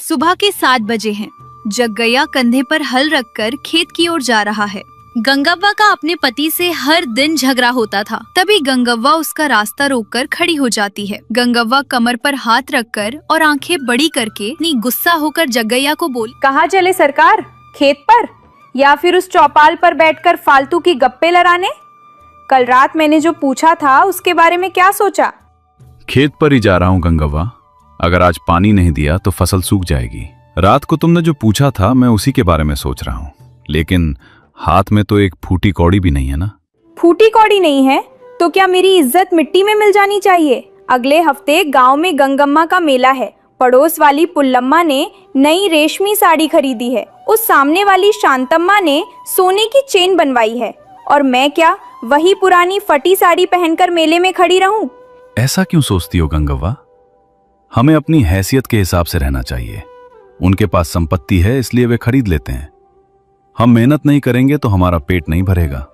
सुबह के 7 बजे हैं। जग्गैया कंधे पर हल रखकर खेत की ओर जा रहा है। गंगव्वा का अपने पति से हर दिन झगड़ा होता था। तभी गंगव्वा उसका रास्ता रोककर खड़ी हो जाती है। गंगव्वा कमर पर हाथ रखकर और आंखें बड़ी करके इतनी गुस्सा होकर जग्गैया को बोली, कहाँ चले सरकार? खेत पर या फिर उस चौपाल पर बैठकर फालतू की गप्पे लड़ाने? कल रात मैंने जो पूछा था उसके बारे में क्या सोचा? खेत पर ही जा रहा हूँ गंगव्वा। अगर आज पानी नहीं दिया तो फसल सूख जाएगी। रात को तुमने जो पूछा था मैं उसी के बारे में सोच रहा हूँ, लेकिन हाथ में तो एक फूटी कौड़ी भी नहीं है ना। फूटी कौड़ी नहीं है तो क्या मेरी इज्जत मिट्टी में मिल जानी चाहिए? अगले हफ्ते गांव में गंगम्मा का मेला है। पड़ोस वाली पुल्लम्मा ने नई रेशमी साड़ी खरीदी है। उस सामने वाली शांतम्मा ने सोने की चेन बनवाई है। और मैं क्या वही पुरानी फटी साड़ी पहनकर मेले में खड़ी रहूं? ऐसा क्यों सोचती हो गंगव्वा? हमें अपनी हैसियत के हिसाब से रहना चाहिए। उनके पास संपत्ति है इसलिए वे खरीद लेते हैं। हम मेहनत नहीं करेंगे तो हमारा पेट नहीं भरेगा।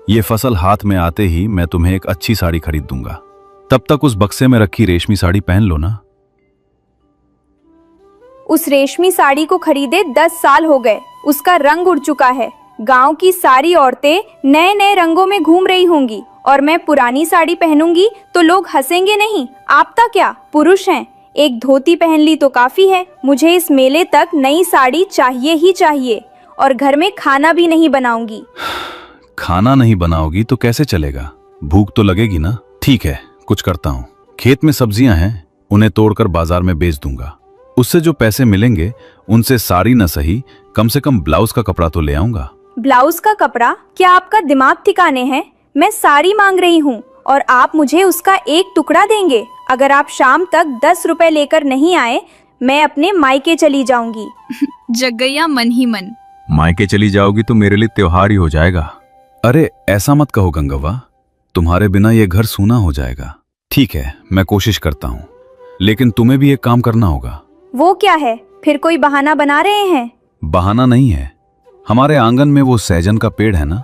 ये फसल हाथ में आते ही मैं तुम्हें एक अच्छी साड़ी खरीद दूंगा। तब तक उस बक्से में रखी रेशमी साड़ी पहन लो ना। उस रेशमी साड़ी को खरीदे 10 साल हो गए। उसका रंग उड़ चुका है। गांव की सारी औरतें नए नए रंगों में घूम रही होंगी और मैं पुरानी साड़ी पहनूंगी तो लोग हंसेंगे नहीं। आपता क्या पुरुष हैं, एक धोती पहन ली तो काफी है। मुझे इस मेले तक नई साड़ी चाहिए ही चाहिए और घर में खाना भी नहीं बनाऊंगी। खाना नहीं बनाओगी तो कैसे चलेगा? भूख तो लगेगी ना। ठीक है, कुछ करता हूँ। खेत में सब्जियां हैं, उन्हें तोड़कर बाजार में बेच दूंगा। उससे जो पैसे मिलेंगे उनसे साड़ी न सही कम से कम ब्लाउज का कपड़ा तो ले आऊंगा। ब्लाउज का कपड़ा? क्या आपका दिमाग ठिकाने हैं? मैं साड़ी मांग रही हूँ और आप मुझे उसका एक टुकड़ा देंगे। अगर आप शाम तक 10 रुपए लेकर नहीं आए मैं अपने मायके चली जाऊंगी। जग्गैया मन ही मन, मायके चली जाओगी तो मेरे लिए त्योहार ही हो जाएगा। अरे ऐसा मत कहो गंगव्वा, तुम्हारे बिना ये घर सूना हो जाएगा। ठीक है, मैं कोशिश करता हूँ, लेकिन तुम्हें भी एक काम करना होगा। वो क्या है? फिर कोई बहाना बना रहे हैं? बहाना नहीं है। हमारे आंगन में वो सहजन का पेड़ है ना,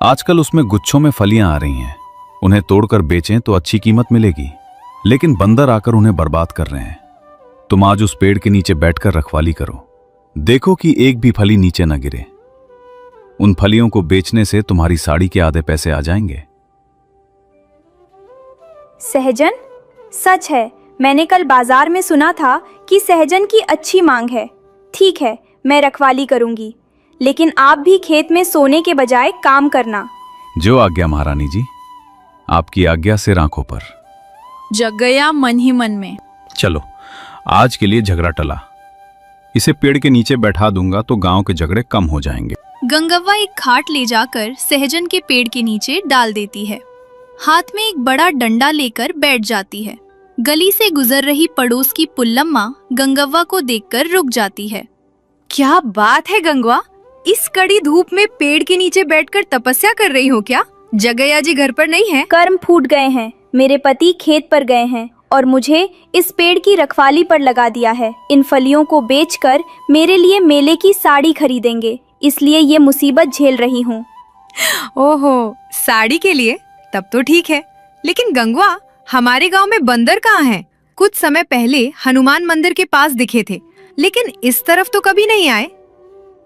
आजकल उसमें गुच्छों में फलियां आ रही हैं। उन्हें तोड़कर बेचें तो अच्छी कीमत मिलेगी, लेकिन बंदर आकर उन्हें बर्बाद कर रहे हैं। तुम आज उस पेड़ के नीचे बैठकर रखवाली करो। देखो कि एक भी फली नीचे न गिरे। उन फलियों को बेचने से तुम्हारी साड़ी के आधे पैसे आ जाएंगे। सहजन? सच है, मैंने कल बाजार में सुना था कि सहजन की अच्छी मांग है। ठीक है, मैं रखवाली करूंगी, लेकिन आप भी खेत में सोने के बजाय काम करना। जो आज्ञा महारानी जी। आपकी आज्ञा से आंखों पर। जग्गैया मन ही मन में, चलो आज के लिए झगड़ा टला। इसे पेड़ के नीचे बैठा दूंगा तो गांव के झगड़े कम हो जाएंगे। गंगव्वा एक खाट ले जाकर सहजन के पेड़ के नीचे डाल देती है। हाथ में एक बड़ा डंडा लेकर बैठ जाती है। गली से गुजर रही पड़ोस की पुल्लम्मा गंगव्वा को देखकर रुक जाती है। क्या बात है गंगव्वा, इस कड़ी धूप में पेड़ के नीचे बैठकर तपस्या कर रही हो क्या? जग्गैया जी घर पर नहीं है? कर्म फूट गए हैं। मेरे पति खेत पर गए हैं और मुझे इस पेड़ की रखवाली पर लगा दिया है। इन फलियों को बेचकर मेरे लिए मेले की साड़ी खरीदेंगे, इसलिए ये मुसीबत झेल रही हूँ। ओहो, साड़ी के लिए? तब तो ठीक है, लेकिन गंगव्वा हमारे गांव में बंदर कहाँ हैं? कुछ समय पहले हनुमान मंदिर के पास दिखे थे, लेकिन इस तरफ तो कभी नहीं आए।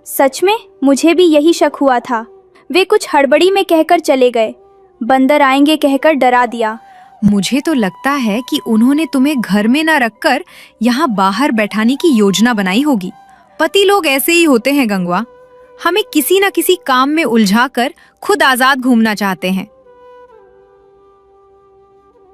सच में मुझे भी यही शक हुआ था। वे कुछ हड़बड़ी में कहकर चले गए। बंदर आएंगे कहकर डरा दिया। मुझे तो लगता है कि उन्होंने तुम्हें घर में न रखकर यहाँ बाहर बैठाने की योजना बनाई होगी। पति लोग ऐसे ही होते हैं गंगव्वा, हमें किसी न किसी काम में उलझाकर खुद आजाद घूमना चाहते हैं।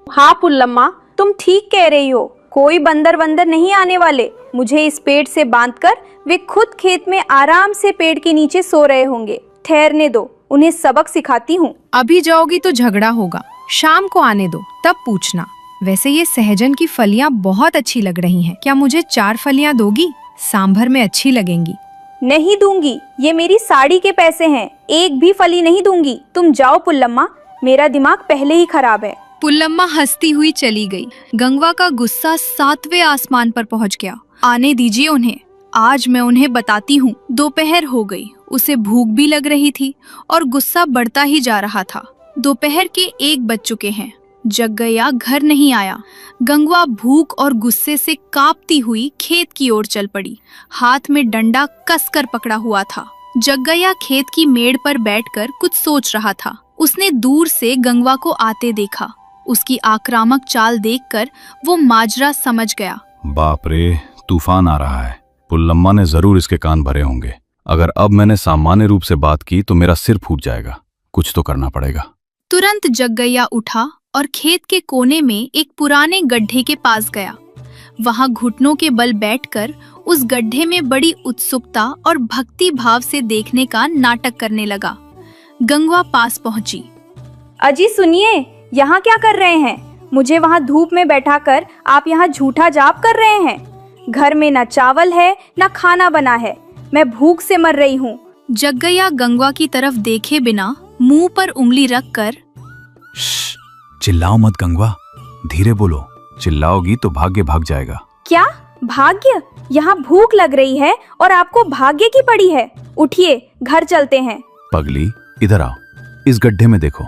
हाँ पुल्लम्मा, तुम ठीक कह रही हो। कोई बंदर वंदर नहीं आने वाले। मुझे इस पेड़ से बांधकर वे खुद खेत में आराम से पेड़ के नीचे सो रहे होंगे। ठहरने दो, उन्हें सबक सिखाती हूँ। अभी जाओगी तो झगड़ा होगा, शाम को आने दो तब पूछना। वैसे ये सहजन की फलियां बहुत अच्छी लग रही हैं। क्या मुझे 4 फलियां दोगी? सांभर में अच्छी लगेंगी। नहीं दूंगी, ये मेरी साड़ी के पैसे हैं। एक भी फली नहीं दूंगी। तुम जाओ पुल्लम्मा, मेरा दिमाग पहले ही खराब है। पुल्लम्मा हंसती हुई चली गई। गंगव्वा का गुस्सा 7वें आसमान पर पहुंच गया। आने दीजिए उन्हें, आज मैं उन्हें बताती हूँ। दोपहर हो गई, उसे भूख भी लग रही थी और गुस्सा बढ़ता ही जा रहा था। दोपहर के 1 बज चुके हैं। जग्गैया घर नहीं आया। गंगवा भूख और गुस्से से कांपती हुई खेत की ओर चल पड़ी। हाथ में डंडा कसकर पकड़ा हुआ था। जग्गैया खेत की मेड़ पर बैठकर कुछ सोच रहा था। उसने दूर से गंगवा को आते देखा। उसकी आक्रामक चाल देखकर वो माजरा समझ गया। बाप रे, तूफान आ रहा है। पुल्लम्मा ने जरूर इसके कान भरे होंगे। अगर अब मैंने सामान्य रूप से बात की तो मेरा सिर फूट जाएगा। कुछ तो करना पड़ेगा। तुरंत जग्गैया उठा और खेत के कोने में एक पुराने गड्ढे के पास गया। वहां घुटनों के बल बैठकर उस गड्ढे में बड़ी उत्सुकता और भक्ति भाव से देखने का नाटक करने लगा। गंगवा पास पहुंची। अजी सुनिए, यहाँ क्या कर रहे हैं? मुझे वहाँ धूप में बैठाकर आप यहाँ झूठा जाप कर रहे हैं। घर में न चावल है न खाना बना है। मैं भूख से मर रही हूँ। जग्गैया गंगवा की तरफ देखे बिना मुंह पर उंगली रखकर, चिल्लाओ मत गंगवा, धीरे बोलो। चिल्लाओगी तो भाग्य भाग जाएगा। क्या भाग्य? यहाँ भूख लग रही है और आपको भाग्य की पड़ी है। उठिए, घर चलते हैं। पगली, इधर आओ। इस गड्ढे में देखो।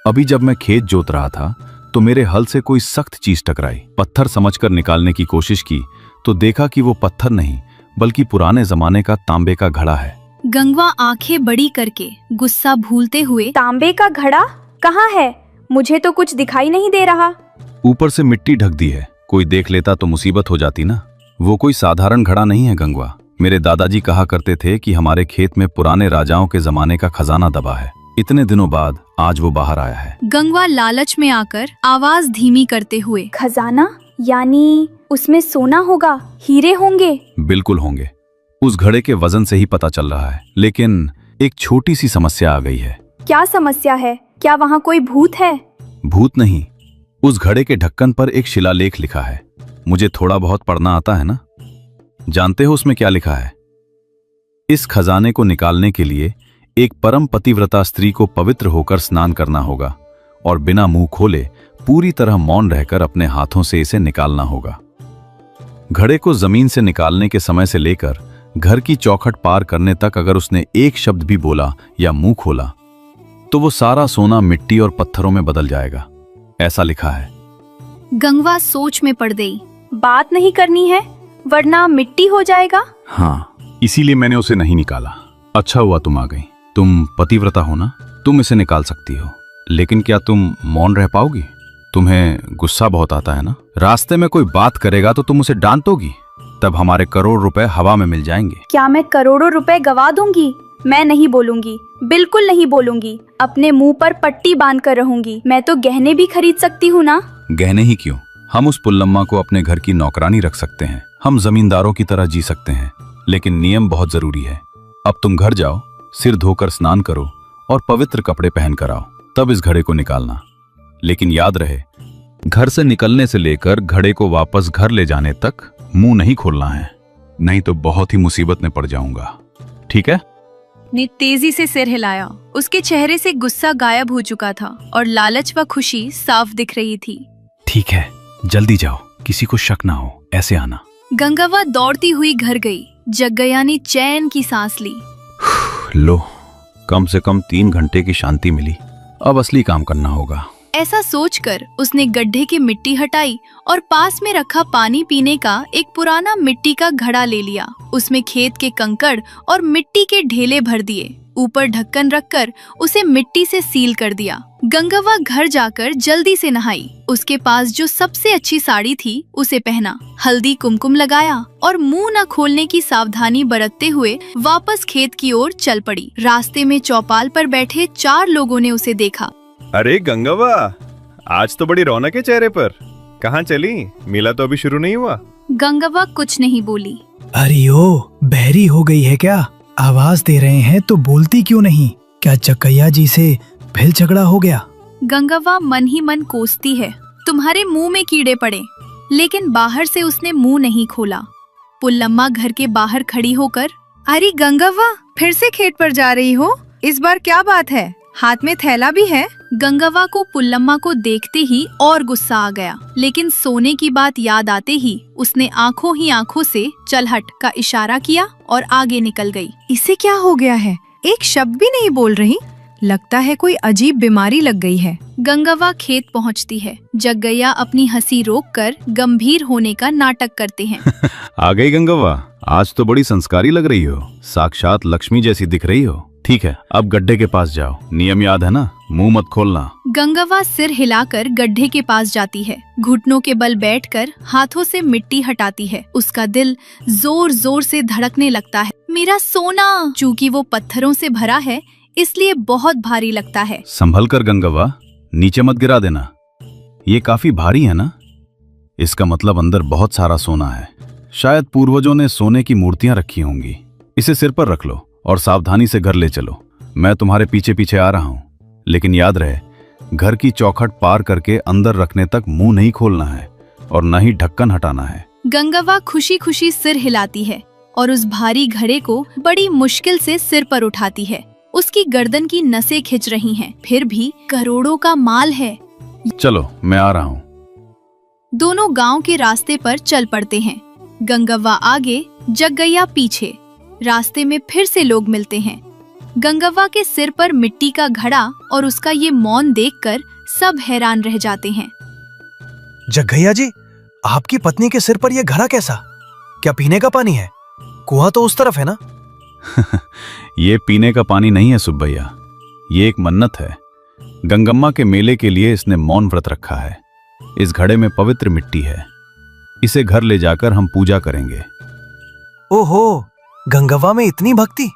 अभी जब मैं खेत जोत रहा था तो मेरे हल से कोई सख्त चीज टकराई। पत्थर समझकर निकालने की कोशिश की तो देखा कि वो पत्थर नहीं बल्कि पुराने जमाने का तांबे का घड़ा है। गंगवा आंखें बड़ी करके गुस्सा भूलते हुए, तांबे का घड़ा कहाँ है? मुझे तो कुछ दिखाई नहीं दे रहा। ऊपर से मिट्टी ढक दी है। कोई देख लेता तो मुसीबत हो जाती ना। वो कोई साधारण घड़ा नहीं है गंगवा। मेरे दादाजी कहा करते थे कि हमारे खेत में पुराने राजाओं के जमाने का खजाना दबा है। इतने दिनों बाद आज वो बाहर आया है। गंगवा लालच में आकर आवाज धीमी करते हुए, खजाना? यानी उसमें सोना होगा, हीरे होंगे? बिल्कुल होंगे। उस घड़े के वजन से ही पता चल रहा है। लेकिन एक छोटी सी समस्या आ गई है। क्या समस्या है? क्या वहाँ कोई भूत है? भूत नहीं, उस घड़े के ढक्कन पर एक शिलालेख लिखा है। मुझे थोड़ा बहुत पढ़ना आता है ना। जानते हो उसमें क्या लिखा है? इस खजाने को निकालने के लिए एक परम पतिव्रता स्त्री को पवित्र होकर स्नान करना होगा और बिना मुंह खोले पूरी तरह मौन रहकर अपने हाथों से इसे निकालना होगा। घड़े को जमीन से निकालने के समय से लेकर घर की चौखट पार करने तक अगर उसने एक शब्द भी बोला या मुंह खोला तो वो सारा सोना मिट्टी और पत्थरों में बदल जाएगा। ऐसा लिखा है। गंगवा सोच में पड़ गई। बात नहीं करनी है वरना मिट्टी हो जाएगा। हाँ, इसीलिए मैंने उसे नहीं निकाला। अच्छा हुआ तुम आ गई। तुम पतिव्रता हो ना, तुम इसे निकाल सकती हो। लेकिन क्या तुम मौन रह पाओगी? तुम्हें गुस्सा बहुत आता है ना। रास्ते में कोई बात करेगा तो तुम उसे डांटोगी, तब हमारे करोड़ रुपए हवा में मिल जाएंगे। क्या मैं करोड़ों रुपए गवा दूंगी? मैं नहीं बोलूंगी, बिल्कुल नहीं बोलूंगी। अपने मुंह पर पट्टी बांध कर रहूंगी। मैं तो गहने भी खरीद सकती हूँ ना। गहने ही क्यों, हम उस पुल्लम्मा को अपने घर की नौकरानी रख सकते हैं। हम जमींदारों की तरह जी सकते हैं। लेकिन नियम बहुत जरूरी है। अब तुम घर जाओ, सिर धोकर स्नान करो और पवित्र कपड़े पहन कर आओ, तब इस घड़े को निकालना। लेकिन याद रहे, घर से निकलने से लेकर घड़े को वापस घर ले जाने तक मुंह नहीं खोलना है, नहीं तो बहुत ही मुसीबत में पड़ जाऊंगा। ठीक है? ने तेजी से सिर हिलाया। उसके चेहरे से गुस्सा गायब हो चुका था और लालच व खुशी साफ दिख रही थी। ठीक है, जल्दी जाओ, किसी को शक ना हो, ऐसे आना। गंगवा दौड़ती हुई घर गई। जग्गैया ने चैन की सांस ली। लो, कम से कम 3 घंटे की शांति मिली। अब असली काम करना होगा। ऐसा सोचकर उसने गड्ढे की मिट्टी हटाई और पास में रखा पानी पीने का एक पुराना मिट्टी का घड़ा ले लिया। उसमें खेत के कंकड़ और मिट्टी के ढेले भर दिए। ऊपर ढक्कन रखकर उसे मिट्टी से सील कर दिया। गंगवा घर जाकर जल्दी से नहाई। उसके पास जो सबसे अच्छी साड़ी थी उसे पहना, हल्दी कुमकुम लगाया और मुंह न खोलने की सावधानी बरतते हुए वापस खेत की ओर चल पड़ी। रास्ते में चौपाल पर बैठे 4 लोगों ने उसे देखा। अरे गंगवा, आज तो बड़ी रौनक है चेहरे पर। कहाँ चली? मेला तो अभी शुरू नहीं हुआ। गंगवा कुछ नहीं बोली। अरे ओ, बहरी हो गई है क्या? आवाज दे रहे हैं तो बोलती क्यों नहीं? क्या जग्गैया जी से फिर झगड़ा हो गया? गंगवा मन ही मन कोसती है, तुम्हारे मुंह में कीड़े पड़े। लेकिन बाहर से उसने मुंह नहीं खोला। पुल्लम्मा घर के बाहर खड़ी होकर, अरे गंगवा, फिर से खेत पर जा रही हो? इस बार क्या बात है? हाथ में थैला भी है? गंगवा को पुल्लम्मा को देखते ही और गुस्सा आ गया। लेकिन सोने की बात याद आते ही उसने आंखों ही आंखों से चल हट का इशारा किया और आगे निकल गई। इसे क्या हो गया है? एक शब्द भी नहीं बोल रही। लगता है कोई अजीब बीमारी लग गई है। गंगव्वा खेत पहुंचती है। जग्गैया अपनी हंसी रोककर गंभीर होने का नाटक करते हैं। आ गई गंगव्वा, आज तो बड़ी संस्कारी लग रही हो, साक्षात लक्ष्मी जैसी दिख रही हो। ठीक है, अब गड्ढे के पास जाओ, नियम याद है ना, मुंह मत खोलना। गंगव्वा सिर हिलाकर गड्ढे के पास जाती है। घुटनों के बल बैठकर हाथों से मिट्टी हटाती है। उसका दिल जोर जोर से धड़कने लगता है। मेरा सोना! चूंकि वो पत्थरों से भरा है इसलिए बहुत भारी लगता है। संभल कर गंगव्वा, नीचे मत गिरा देना। ये काफी भारी है ना? इसका मतलब अंदर बहुत सारा सोना है। शायद पूर्वजों ने सोने की मूर्तियां रखी होंगी। इसे सिर पर रख लो और सावधानी से घर ले चलो। मैं तुम्हारे पीछे पीछे आ रहा हूं, लेकिन याद रहे, घर की चौखट पार करके अंदर रखने तक मुंह नहीं खोलना है और न ही ढक्कन हटाना है। गंगव्वा खुशी खुशी सिर हिलाती है और उस भारी घड़े को बड़ी मुश्किल से सिर पर उठाती है। उसकी गर्दन की नसें खिंच रही हैं, फिर भी करोड़ों का माल है। चलो, मैं आ रहा हूं। दोनों गांव के रास्ते पर चल पड़ते हैं। गंगव्वा आगे, जग्गैया पीछे। रास्ते में फिर से लोग मिलते हैं। गंगव्वा के सिर पर मिट्टी का घड़ा और उसका ये मौन देखकर सब हैरान रह जाते हैं। जग्गैया जी, आपकी पत्नी के सिर पर यह घड़ा कैसा? क्या पीने का पानी है? कुआं तो उस तरफ है ना? ये पीने का पानी नहीं है सुब्बैया, ये एक मन्नत है। गंगम्मा के मेले के लिए इसने मौन व्रत रखा है। इस घड़े में पवित्र मिट्टी है। इसे घर ले जाकर हम पूजा करेंगे। ओहो, गंगव्वा में इतनी भक्ति!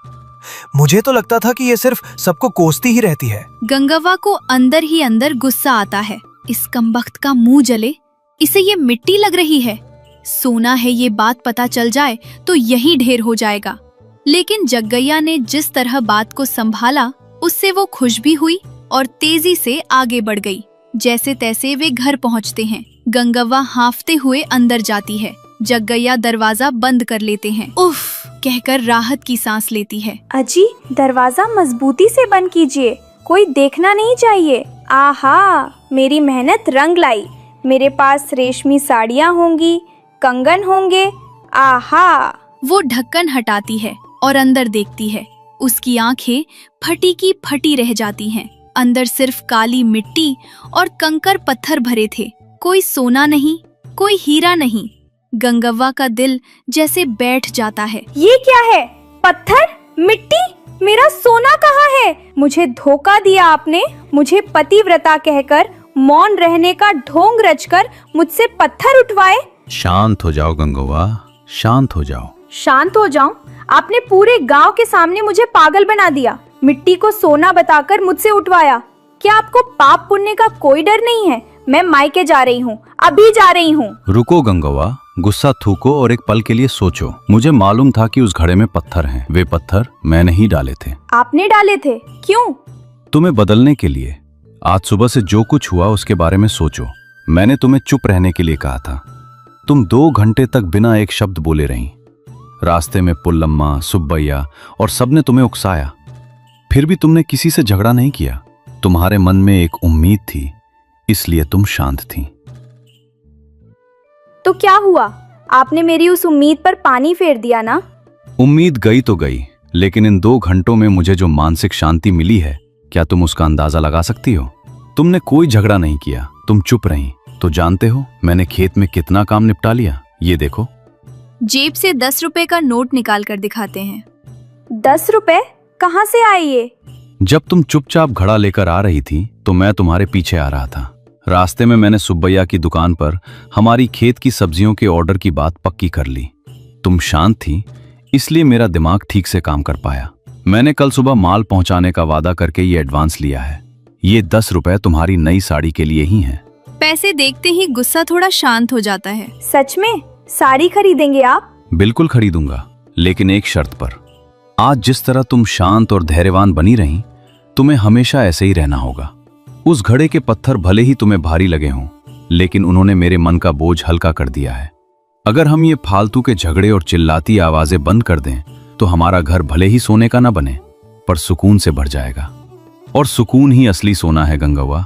मुझे तो लगता था कि ये सिर्फ सबको कोसती ही रहती है। गंगव्वा को अंदर ही अंदर गुस्सा आता है। इस कमबख्त का मुंह जले, इसे ये मिट्टी लग रही है। सोना है ये बात पता चल जाए तो यही ढेर हो जाएगा। लेकिन जग्गैया ने जिस तरह बात को संभाला, उससे वो खुश भी हुई और तेजी से आगे बढ़ गई। जैसे तैसे वे घर पहुंचते हैं। गंगव्वा हांफते हुए अंदर जाती है। जग्गैया दरवाजा बंद कर लेते हैं। उफ कहकर राहत की सांस लेती है। अजी, दरवाजा मजबूती से बंद कीजिए, कोई देखना नहीं चाहिए। आहा, मेरी मेहनत रंग लाई। मेरे पास रेशमी साड़ियाँ होंगी, कंगन होंगे। आहा! वो ढक्कन हटाती है और अंदर देखती है। उसकी आंखें फटी की फटी रह जाती हैं। अंदर सिर्फ काली मिट्टी और कंकर पत्थर भरे थे। कोई सोना नहीं, कोई हीरा नहीं। गंगव्वा का दिल जैसे बैठ जाता है। ये क्या है? पत्थर, मिट्टी, मेरा सोना कहाँ है? मुझे धोखा दिया आपने। मुझे पतिव्रता कहकर मौन रहने का ढोंग रचकर मुझसे पत्थर उठवाए। शांत हो जाओ गंगव्वा, शांत हो जाओ। शांत हो जाऊं? आपने पूरे गांव के सामने मुझे पागल बना दिया। मिट्टी को सोना बताकर मुझसे उठवाया। क्या आपको पाप पुण्य का कोई डर नहीं है? मैं मायके जा रही हूँ, अभी जा रही हूँ। रुको गंगव्वा, गुस्सा थूको और एक पल के लिए सोचो। मुझे मालूम था कि उस घड़े में पत्थर हैं। वे पत्थर मैंने ही डाले थे। आपने डाले थे? क्यों? तुम्हें बदलने के लिए। आज सुबह से जो कुछ हुआ उसके बारे में सोचो। मैंने तुम्हें चुप रहने के लिए कहा था। तुम 2 घंटे तक बिना एक शब्द बोले रही। रास्ते में पुल्लम्मा, सुब्बैया और सबने तुम्हें उकसाया। फिर भी तुमने किसी से झगड़ा नहीं किया। तुम्हारे मन में एक उम्मीद थी, इसलिए तुम शांत थी। तो क्या हुआ? आपने मेरी उस उम्मीद पर पानी फेर दिया ना? उम्मीद गई तो गई, लेकिन इन 2 घंटों में मुझे जो मानसिक शांति मिली है, क्या तुम उसका अंदाजा लगा सकती हो? तुमने कोई झगड़ा नहीं किया, तुम चुप रही। तो जानते हो मैंने खेत में कितना काम निपटा लिया? ये देखो। जेब से 10 रुपए का नोट निकाल कर दिखाते हैं। 10 रुपए? कहाँ से आए ये? जब तुम चुपचाप घड़ा लेकर आ रही थी तो मैं तुम्हारे पीछे आ रहा था। रास्ते में मैंने सुब्बैया की दुकान पर हमारी खेत की सब्जियों के ऑर्डर की बात पक्की कर ली। तुम शांत थी, इसलिए मेरा दिमाग ठीक से काम कर पाया। मैंने कल सुबह माल पहुंचाने का वादा करके ये एडवांस लिया है। ये 10 रुपए तुम्हारी नई साड़ी के लिए ही हैं। पैसे देखते ही गुस्सा थोड़ा शांत हो जाता है। सच में साड़ी खरीदेंगे आप? बिल्कुल खरीदूंगा, लेकिन एक शर्त पर। आज जिस तरह तुम शांत और धैर्यवान बनी रही, तुम्हें हमेशा ऐसे ही रहना होगा। उस घड़े के पत्थर भले ही तुम्हें भारी लगे हों, लेकिन उन्होंने मेरे मन का बोझ हल्का कर दिया है। अगर हम ये फालतू के झगड़े और चिल्लाती आवाजें बंद कर दें तो हमारा घर भले ही सोने का ना बने, पर सुकून से भर जाएगा। और सुकून ही असली सोना है गंगव्वा।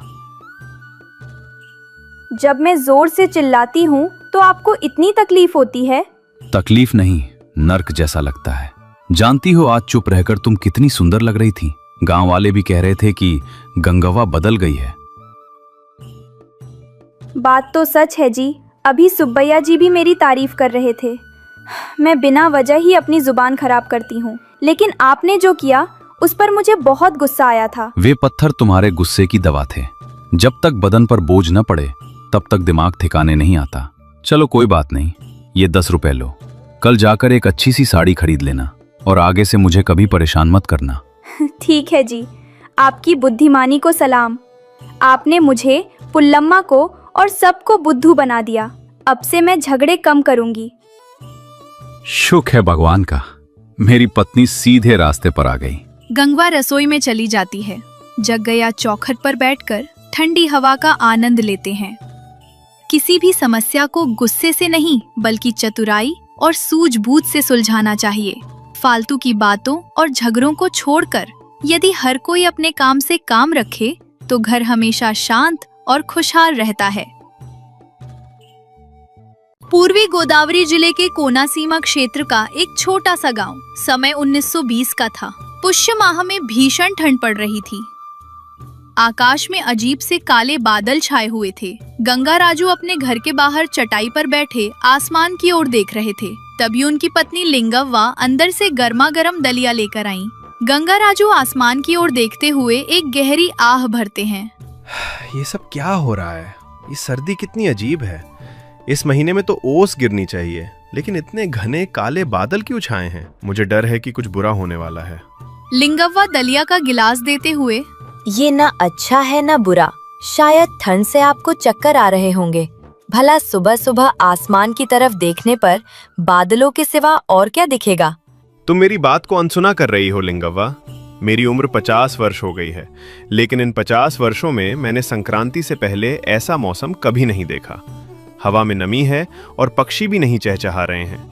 जब मैं जोर से चिल्लाती हूँ तो आपको इतनी तकलीफ होती है? तकलीफ नहीं, नर्क जैसा लगता है। जानती हो आज चुप रहकर तुम कितनी सुंदर लग रही थी। गांव वाले भी कह रहे थे कि गंगव्वा बदल गई है। बात तो सच है जी। अभी सुब्बैया जी भी मेरी तारीफ कर रहे थे। मैं बिना वजह ही अपनी जुबान खराब करती हूँ, लेकिन आपने जो किया उस पर मुझे बहुत गुस्सा आया था। वे पत्थर तुम्हारे गुस्से की दवा थे। जब तक बदन पर बोझ न पड़े तब तक दिमाग ठिकाने नहीं आता। चलो कोई बात नहीं, ये 10 रुपए लो। कल जाकर एक अच्छी सी साड़ी खरीद लेना और आगे से मुझे कभी परेशान मत करना। ठीक है जी, आपकी बुद्धिमानी को सलाम। आपने मुझे, पुल्लम्मा को और सबको बुद्धू बना दिया। अब से मैं झगड़े कम करूंगी। शुक्र है भगवान का, मेरी पत्नी सीधे रास्ते पर आ गई। गंगवा रसोई में चली जाती है। जग्गैया चौखट पर बैठकर ठंडी हवा का आनंद लेते हैं। किसी भी समस्या को गुस्से से नहीं बल्कि चतुराई और सूझबूझ से सुलझाना चाहिए। फालतू की बातों और झगड़ों को छोड़कर यदि हर कोई अपने काम से काम रखे तो घर हमेशा शांत और खुशहाल रहता है। पूर्वी गोदावरी जिले के कोनासीमा क्षेत्र का एक छोटा सा गांव। समय 1920 का था। पुष्य माह में भीषण ठंड पड़ रही थी। आकाश में अजीब से काले बादल छाए हुए थे। गंगा राजू अपने घर के बाहर चटाई पर बैठे आसमान की ओर देख रहे थे। तभी उनकी पत्नी लिंगव्वा अंदर से गर्मा गर्म दलिया लेकर आईं। गंगा राजू आसमान की ओर देखते हुए एक गहरी आह भरते हैं। ये सब क्या हो रहा है? ये सर्दी कितनी अजीब है। इस महीने में तो ओस गिरनी चाहिए, लेकिन इतने घने काले बादल क्यों छाए हैं? मुझे डर है कि कुछ बुरा होने वाला है। लिंगव्वा दलिया का गिलास देते हुए, ये ना अच्छा है ना बुरा, शायद ठंड से आपको चक्कर आ रहे होंगे। भला सुबह सुबह आसमान की तरफ देखने पर बादलों के सिवा और क्या दिखेगा? तुम मेरी बात को अनसुना कर रही हो लिंगव्वा। मेरी उम्र 50 वर्ष हो गई है, लेकिन इन 50 वर्षों में मैंने संक्रांति से पहले ऐसा मौसम कभी नहीं देखा। हवा में नमी है और पक्षी भी नहीं चहचहा रहे हैं।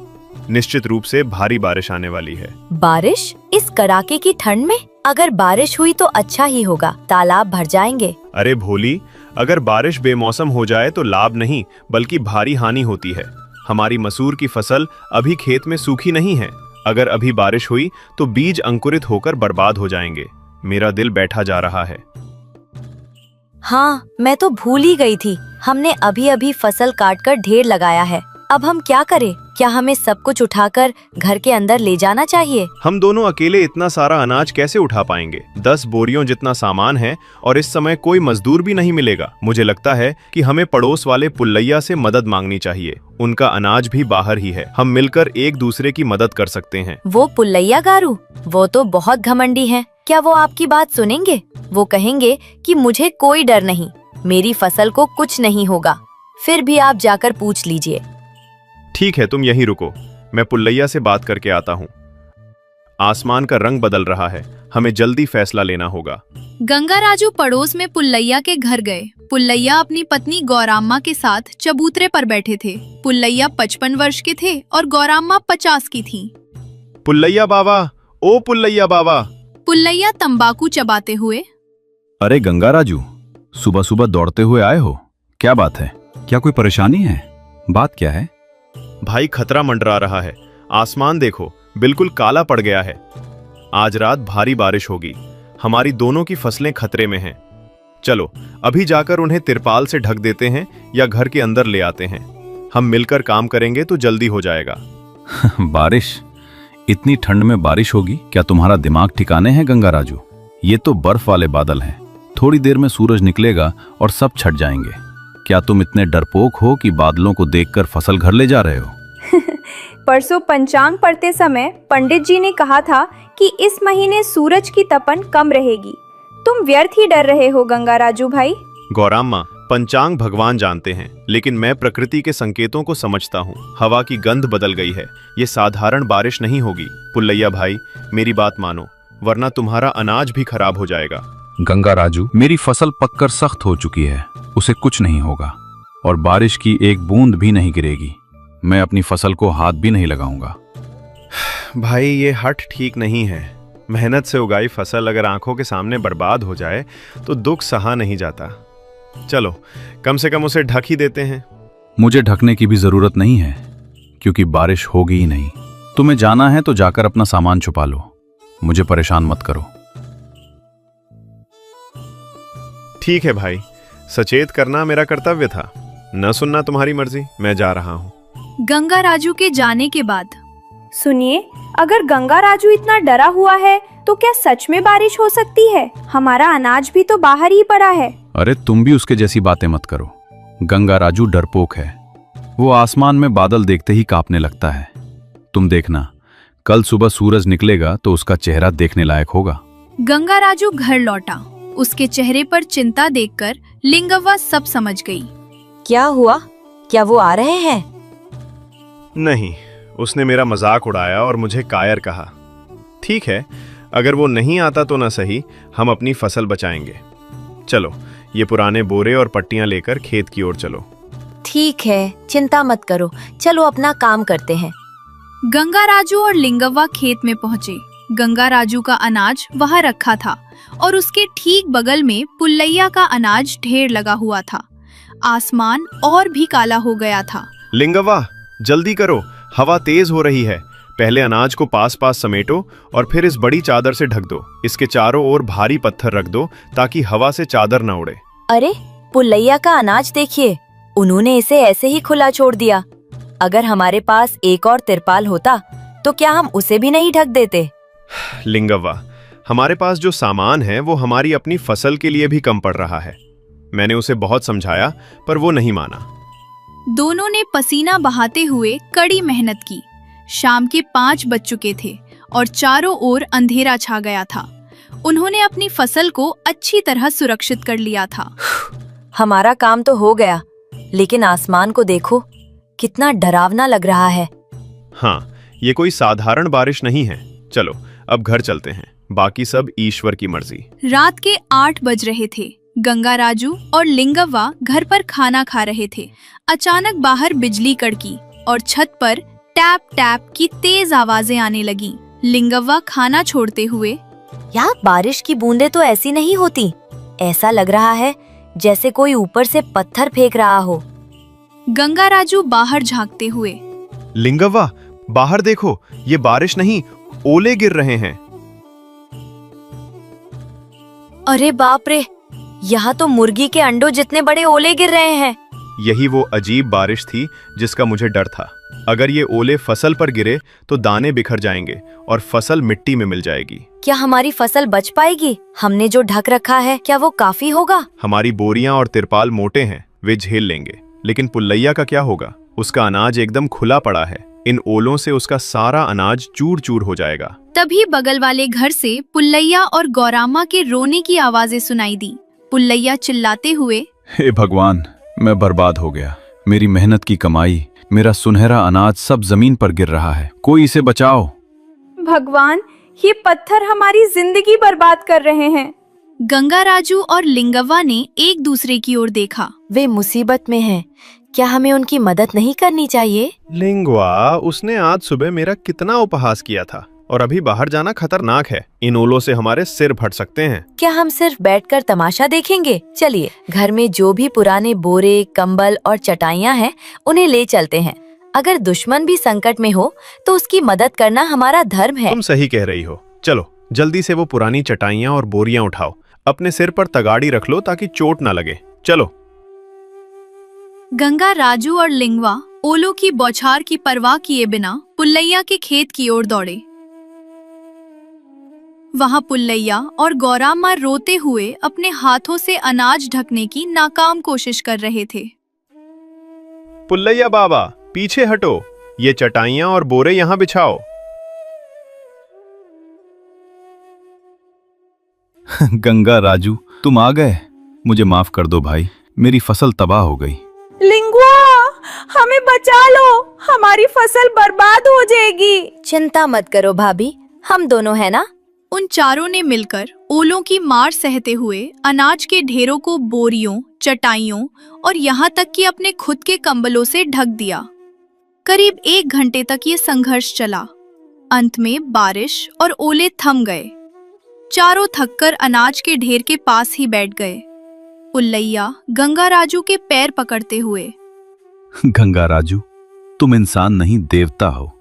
निश्चित रूप से भारी बारिश आने वाली है। बारिश? इस कड़ाके की ठंड में? अगर बारिश हुई तो अच्छा ही होगा, तालाब भर जाएंगे। अरे भोली, अगर बारिश बेमौसम हो जाए तो लाभ नहीं बल्कि भारी हानि होती है। हमारी मसूर की फसल अभी खेत में सूखी नहीं है। अगर अभी बारिश हुई तो बीज अंकुरित होकर बर्बाद हो जाएंगे। मेरा दिल बैठा जा रहा है। हाँ, मैं तो भूल ही गई थी। हमने अभी अभी फसल काटकर ढेर लगाया है। अब हम क्या करें? क्या हमें सब कुछ उठाकर घर के अंदर ले जाना चाहिए? हम दोनों अकेले इतना सारा अनाज कैसे उठा पाएंगे? 10 बोरियों जितना सामान है और इस समय कोई मजदूर भी नहीं मिलेगा। मुझे लगता है कि हमें पड़ोस वाले पुल्लैया से मदद मांगनी चाहिए। उनका अनाज भी बाहर ही है। हम मिलकर एक दूसरे की मदद कर सकते हैं। वो पुल्लैया गारू, वो तो बहुत घमंडी हैं। क्या वो आपकी बात सुनेंगे? वो कहेंगे कि मुझे कोई डर नहीं, मेरी फसल को कुछ नहीं होगा। फिर भी आप जाकर पूछ लीजिए। ठीक है, तुम यहीं रुको, मैं पुल्लैया से बात करके आता हूँ। आसमान का रंग बदल रहा है, हमें जल्दी फैसला लेना होगा। गंगा राजू पड़ोस में पुल्लैया के घर गए। पुल्लैया अपनी पत्नी गौराम्मा के साथ चबूतरे पर बैठे थे। पुल्लैया 55 वर्ष के थे और गौराम्मा 50 की थी। पुल्लैया बाबा, ओ पुल्लैया बाबा। पुल्लैया तंबाकू चबाते हुए, अरे गंगा राजू, सुबह सुबह दौड़ते हुए आए हो? क्या बात है? क्या कोई परेशानी है? बात क्या है? भाई, खतरा मंडरा रहा है। आसमान देखो, बिल्कुल काला पड़ गया है। आज रात भारी बारिश होगी। हमारी दोनों की फसलें खतरे में हैं। चलो अभी जाकर उन्हें तिरपाल से ढक देते हैं या घर के अंदर ले आते हैं। हम मिलकर काम करेंगे तो जल्दी हो जाएगा। बारिश? इतनी ठंड में बारिश होगी? क्या तुम्हारा दिमाग ठिकाने हैं गंगा राजू? ये तो बर्फ वाले बादल हैं। थोड़ी देर में सूरज निकलेगा और सब छट जाएंगे। क्या तुम इतने डरपोक हो कि बादलों को देखकर फसल घर ले जा रहे हो? परसों पंचांग पढ़ते समय पंडित जी ने कहा था कि इस महीने सूरज की तपन कम रहेगी। तुम व्यर्थ ही डर रहे हो गंगा राजू भाई। गौराम्मा, पंचांग भगवान जानते हैं, लेकिन मैं प्रकृति के संकेतों को समझता हूँ। हवा की गंध बदल गई है। ये साधारण बारिश नहीं होगी। पुल्लैया भाई, मेरी बात मानो, वरना तुम्हारा अनाज भी खराब हो जाएगा। गंगा राजू, मेरी फसल पककर सख्त हो चुकी है, उसे कुछ नहीं होगा और बारिश की एक बूंद भी नहीं गिरेगी। मैं अपनी फसल को हाथ भी नहीं लगाऊंगा। भाई, ये हठ ठीक नहीं है। मेहनत से उगाई फसल अगर आंखों के सामने बर्बाद हो जाए तो दुख सहा नहीं जाता। चलो कम से कम उसे ढक ही देते हैं। मुझे ढकने की भी जरूरत नहीं है, क्योंकि बारिश होगी ही नहीं। तुम्हें जाना है तो जाकर अपना सामान छुपा लो, मुझे परेशान मत करो। ठीक है भाई, सचेत करना मेरा कर्तव्य था, न सुनना तुम्हारी मर्जी। मैं जा रहा हूँ। गंगा राजू के जाने के बाद सुनिए, अगर गंगा राजू इतना डरा हुआ है तो क्या सच में बारिश हो सकती है? हमारा अनाज भी तो बाहर ही पड़ा है। अरे तुम भी उसके जैसी बातें मत करो। गंगा राजू डरपोक है। वो आसमान में बादल देखते ही कांपने लगता है। तुम देखना, कल सुबह सूरज निकलेगा तो उसका चेहरा देखने लायक होगा। गंगा राजू घर लौटा। उसके चेहरे पर चिंता देखकर लिंगव्वा सब समझ गई। क्या हुआ? क्या वो आ रहे हैं? नहीं, उसने मेरा मजाक उड़ाया और मुझे कायर कहा। ठीक है, अगर वो नहीं आता तो ना सही, हम अपनी फसल बचाएंगे। चलो, ये पुराने बोरे और पट्टियां लेकर खेत की ओर चलो। ठीक है, चिंता मत करो, चलो अपना काम करते हैं। गंगा राजू और लिंगव्वा खेत में पहुंचे। गंगा राजू का अनाज वहां रखा था और उसके ठीक बगल में पुल्लैया का अनाज ढेर लगा हुआ था। आसमान और भी काला हो गया था। लिंगव्वा, जल्दी करो, हवा तेज हो रही है। पहले अनाज को पास पास समेटो और फिर इस बड़ी चादर से ढक दो। इसके चारों ओर भारी पत्थर रख दो ताकि हवा से चादर न उड़े। अरे, पुल्लैया का अनाज देखिए, उन्होंने इसे ऐसे ही खुला छोड़ दिया। अगर हमारे पास एक और तिरपाल होता तो क्या हम उसे भी नहीं ढक देते? लिंगव्वा, हमारे पास जो सामान है वो हमारी अपनी फसल के लिए भी कम पड़ रहा है। मैंने उसे बहुत समझाया पर वो नहीं माना। दोनों ने पसीना बहाते हुए कड़ी मेहनत की। शाम के 5 बज चुके थे और चारों ओर अंधेरा छा गया था। उन्होंने अपनी फसल को अच्छी तरह सुरक्षित कर लिया था। हमारा काम तो हो गया, लेकिन आसमान को देखो, कितना डरावना लग रहा है। हाँ, ये कोई साधारण बारिश नहीं है। चलो, अब घर चलते हैं। बाकी सब ईश्वर की मर्जी। रात के 8 बज रहे थे। गंगा राजू और लिंगव्वा घर पर खाना खा रहे थे। अचानक बाहर बिजली कड़की और छत पर टैप टैप की तेज आवाजें आने लगी। लिंगव्वा खाना छोड़ते हुए, यार, बारिश की बूंदें तो ऐसी नहीं होती। ऐसा लग रहा है जैसे कोई ऊपर से पत्थर फेंक रहा हो। गंगा राजू बाहर झांकते हुए, लिंगव्वा, बाहर देखो, ये बारिश नहीं, ओले गिर रहे हैं। अरे बाप रे, यहाँ तो मुर्गी के अंडों जितने बड़े ओले गिर रहे हैं। यही वो अजीब बारिश थी जिसका मुझे डर था। अगर ये ओले फसल पर गिरे तो दाने बिखर जाएंगे और फसल मिट्टी में मिल जाएगी। क्या हमारी फसल बच पाएगी? हमने जो ढक रखा है, क्या वो काफी होगा? हमारी बोरियां और तिरपाल मोटे हैं, वे झेल लेंगे। लेकिन पुल्लैया का क्या होगा? उसका अनाज एकदम खुला पड़ा है। इन ओलों से उसका सारा अनाज चूर चूर हो जाएगा। तभी बगल वाले घर से पुल्लैया और गौरामा के रोने की आवाजें सुनाई दी। पुल्लैया चिल्लाते हुए, हे भगवान, मैं बर्बाद हो गया। मेरी मेहनत की कमाई, मेरा सुनहरा अनाज सब जमीन पर गिर रहा है। कोई इसे बचाओ। भगवान, ये पत्थर हमारी जिंदगी बर्बाद कर रहे हैं। गंगा राजू और लिंगव्वा ने एक दूसरे की ओर देखा। वे मुसीबत में हैं। क्या हमें उनकी मदद नहीं करनी चाहिए? लिंगवा, उसने आज सुबह मेरा कितना उपहास किया था और अभी बाहर जाना खतरनाक है। इन ओलों से हमारे सिर फट सकते हैं। क्या हम सिर्फ बैठकर तमाशा देखेंगे? चलिए, घर में जो भी पुराने बोरे, कंबल और चटाइयाँ हैं, उन्हें ले चलते हैं। अगर दुश्मन भी संकट में हो तो उसकी मदद करना हमारा धर्म है। तुम सही कह रही हो। चलो, जल्दी से वो पुरानी चटाइयाँ और बोरियां उठाओ। अपने सिर पर तगाड़ी रख लो ताकि चोट ना लगे। चलो। गंगा राजू और लिंगवा ओलों की बौछार की परवाह किए बिना पुल्लैया के खेत की ओर दौड़े। वहां पुल्लैया और गौरामा रोते हुए अपने हाथों से अनाज ढकने की नाकाम कोशिश कर रहे थे। पुल्लैया बाबा, पीछे हटो। ये चटाइयां और बोरे यहां बिछाओ। गंगा राजू, तुम आ गए। मुझे माफ कर दो भाई, मेरी फसल तबाह हो गई। लिंगवा, हमें बचा लो, हमारी फसल बर्बाद हो जाएगी। चिंता मत करो भाभी, हम दोनों हैं ना। उन चारों ने मिलकर ओलों की मार सहते हुए अनाज के ढेरों को बोरियों, चटाइयों और यहाँ तक कि अपने खुद के कंबलों से ढक दिया। करीब 1 घंटे तक ये संघर्ष चला। अंत में बारिश और ओले थम गए। चारों थककर अनाज के ढेर के पास ही बैठ गए। पुल्लैया गंगा राजू के पैर पकड़ते हुए, गंगा राजू, तुम इंसान नहीं देवता हो।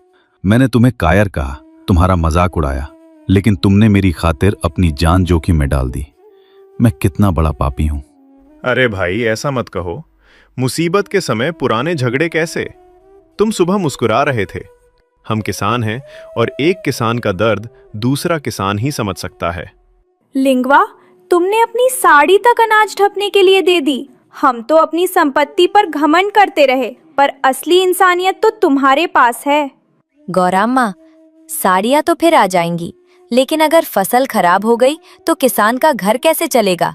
मैंने तुम्हें कायर कहा, तुम्हारा मजाक उड़ाया, लेकिन तुमने मेरी खातिर अपनी जान जोखिम में डाल दी। मैं कितना बड़ा पापी हूं। अरे भाई ऐसा मत कहो। मुसीबत के समय पुराने झगड़े कैसे? तुम सुबह मुस्कुरा रहे थे। हम किसान हैं और एक किसान का दर्द दूसरा किसान ही समझ सकता है। लिंगवा, तुमने अपनी साड़ी तक अनाज ढपने के लिए दे दी। हम तो अपनी संपत्ति पर घमंड करते रहे, पर असली इंसानियत तो तुम्हारे पास है। गौराम्मा, साड़ियाँ तो फिर आ जाएंगी, लेकिन अगर फसल खराब हो गई तो किसान का घर कैसे चलेगा?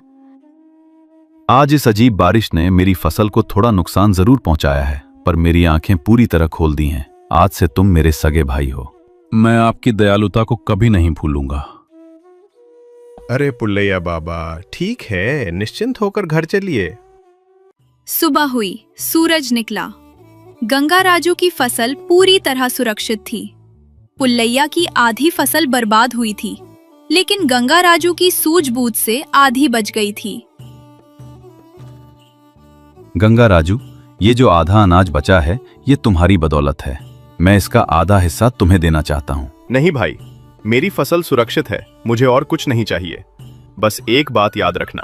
आज इस अजीब बारिश ने मेरी फसल को थोड़ा नुकसान जरूर पहुंचाया है, पर मेरी आंखें पूरी तरह खोल दी हैं। आज से तुम मेरे सगे भाई हो। मैं आपकी दयालुता को कभी नहीं भूलूंगा। अरे पुल्लैया बाबा, ठीक है, निश्चिंत होकर घर चलिए। सुबह हुई, सूरज निकला। गंगा राजू की फसल पूरी तरह सुरक्षित थी। पुल्लैया की आधी फसल बर्बाद हुई थी, लेकिन गंगा राजू की सूझबूझ से आधी बच गई थी। गंगा राजू, ये जो आधा अनाज बचा है ये तुम्हारी बदौलत है। मैं इसका आधा हिस्सा तुम्हें देना चाहता हूँ। नहीं भाई, मेरी फसल सुरक्षित है, मुझे और कुछ नहीं चाहिए। बस एक बात याद रखना,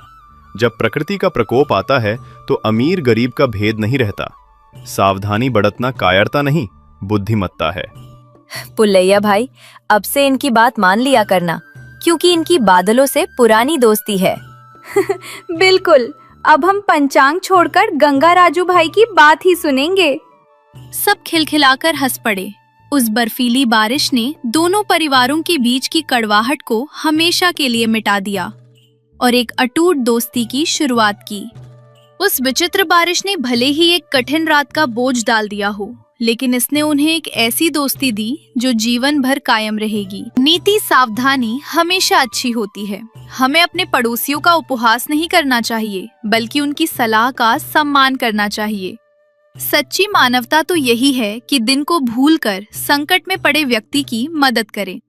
जब प्रकृति का प्रकोप आता है तो अमीर गरीब का भेद नहीं रहता। सावधानी बरतना कायरता नहीं, बुद्धिमत्ता है। पुल्लैया भाई, अब से इनकी बात मान लिया करना, क्योंकि इनकी बादलों से पुरानी दोस्ती है। बिल्कुल, अब हम पंचांग छोड़कर गंगा राजू भाई की बात ही सुनेंगे। सब खिलखिलाकर हंस पड़े। उस बर्फीली बारिश ने दोनों परिवारों के बीच की कड़वाहट को हमेशा के लिए मिटा दिया और एक अटूट दोस्ती की शुरुआत की। उस विचित्र बारिश ने भले ही एक कठिन रात का बोझ डाल दिया हो, लेकिन इसने उन्हें एक ऐसी दोस्ती दी जो जीवन भर कायम रहेगी। नीति सावधानी हमेशा अच्छी होती है। हमें अपने पड़ोसियों का उपहास नहीं करना चाहिए, बल्कि उनकी सलाह का सम्मान करना चाहिए। सच्ची मानवता तो यही है कि दिन को भूलकर संकट में पड़े व्यक्ति की मदद करें।